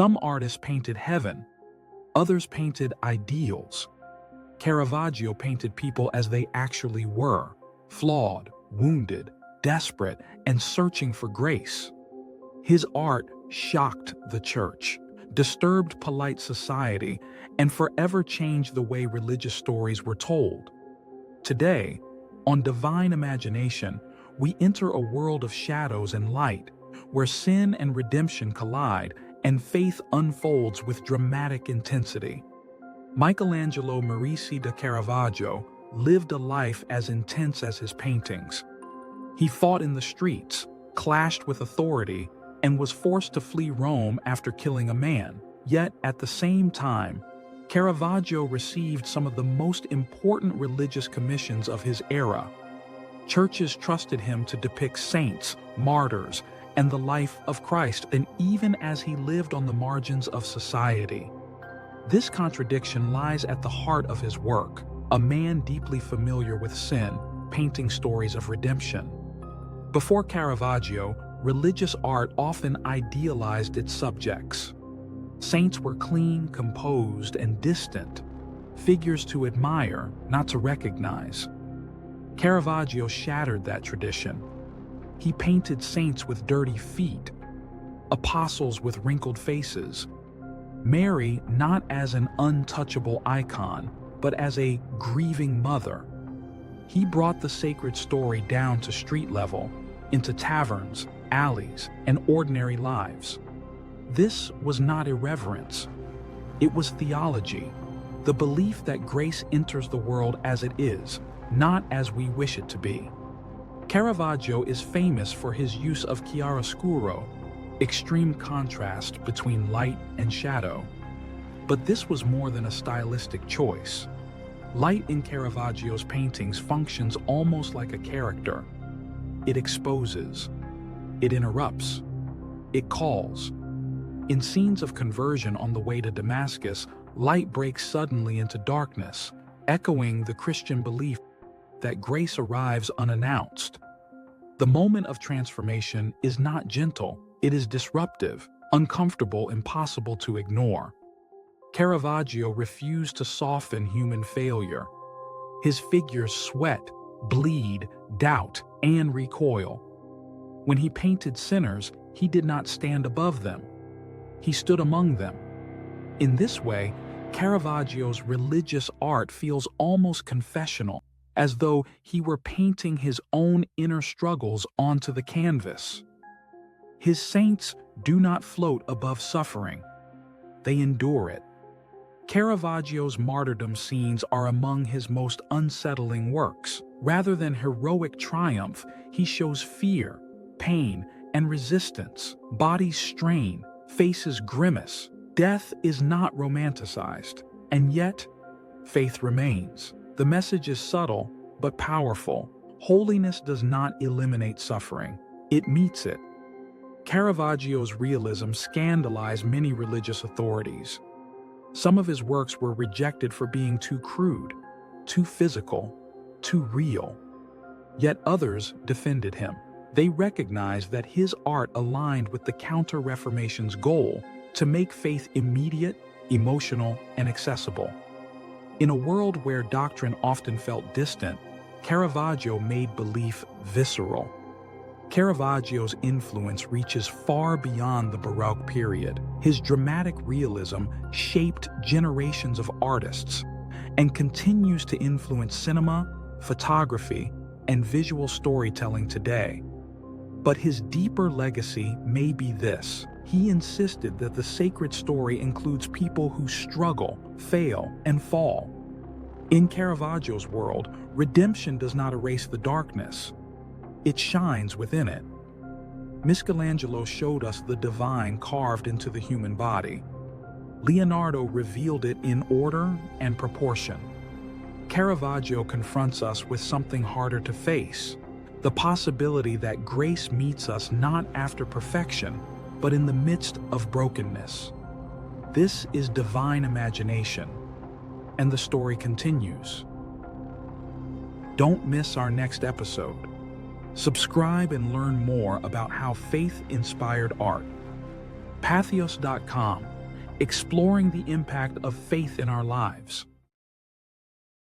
Some artists painted heaven, others painted ideals. Caravaggio painted people as they actually were, flawed, wounded, desperate, and searching for grace. His art shocked the church, disturbed polite society, and forever changed the way religious stories were told. Today, on Divine Imagination, we enter a world of shadows and light, where sin and redemption collide and faith unfolds with dramatic intensity. Michelangelo Merisi da Caravaggio lived a life as intense as his paintings. He fought in the streets, clashed with authority, and was forced to flee Rome after killing a man. Yet, at the same time, Caravaggio received some of the most important religious commissions of his era. Churches trusted him to depict saints, martyrs, and the life of Christ, and even as he lived on the margins of society. This contradiction lies at the heart of his work, a man deeply familiar with sin, painting stories of redemption. Before Caravaggio, religious art often idealized its subjects. Saints were clean, composed, and distant, figures to admire, not to recognize. Caravaggio shattered that tradition. He painted saints with dirty feet, apostles with wrinkled faces, Mary not as an untouchable icon, but as a grieving mother. He brought the sacred story down to street level, into taverns, alleys, and ordinary lives. This was not irreverence. It was theology, the belief that grace enters the world as it is, not as we wish it to be. Caravaggio is famous for his use of chiaroscuro, extreme contrast between light and shadow. But this was more than a stylistic choice. Light in Caravaggio's paintings functions almost like a character. It exposes, it interrupts, it calls. In scenes of conversion on the way to Damascus, light breaks suddenly into darkness, echoing the Christian belief that grace arrives unannounced. The moment of transformation is not gentle, it is disruptive, uncomfortable, impossible to ignore. Caravaggio refused to soften human failure. His figures sweat, bleed, doubt, and recoil. When he painted sinners, he did not stand above them. He stood among them. In this way, Caravaggio's religious art feels almost confessional, as though he were painting his own inner struggles onto the canvas. His saints do not float above suffering. They endure it. Caravaggio's martyrdom scenes are among his most unsettling works. Rather than heroic triumph, he shows fear, pain, and resistance. Bodies strain, faces grimace. Death is not romanticized, and yet, faith remains. The message is subtle, but powerful. Holiness does not eliminate suffering. It meets it. Caravaggio's realism scandalized many religious authorities. Some of his works were rejected for being too crude, too physical, too real. Yet others defended him. They recognized that his art aligned with the Counter-Reformation's goal to make faith immediate, emotional, and accessible. In a world where doctrine often felt distant, Caravaggio made belief visceral. Caravaggio's influence reaches far beyond the Baroque period. His dramatic realism shaped generations of artists and continues to influence cinema, photography, and visual storytelling today. But his deeper legacy may be this. He insisted that the sacred story includes people who struggle, fail, and fall. In Caravaggio's world, redemption does not erase the darkness. It shines within it. Michelangelo showed us the divine carved into the human body. Leonardo revealed it in order and proportion. Caravaggio confronts us with something harder to face, the possibility that grace meets us not after perfection, but in the midst of brokenness. This is divine imagination, and the story continues. Don't miss our next episode. Subscribe and learn more about how faith inspired art. Patheos.com, exploring the impact of faith in our lives.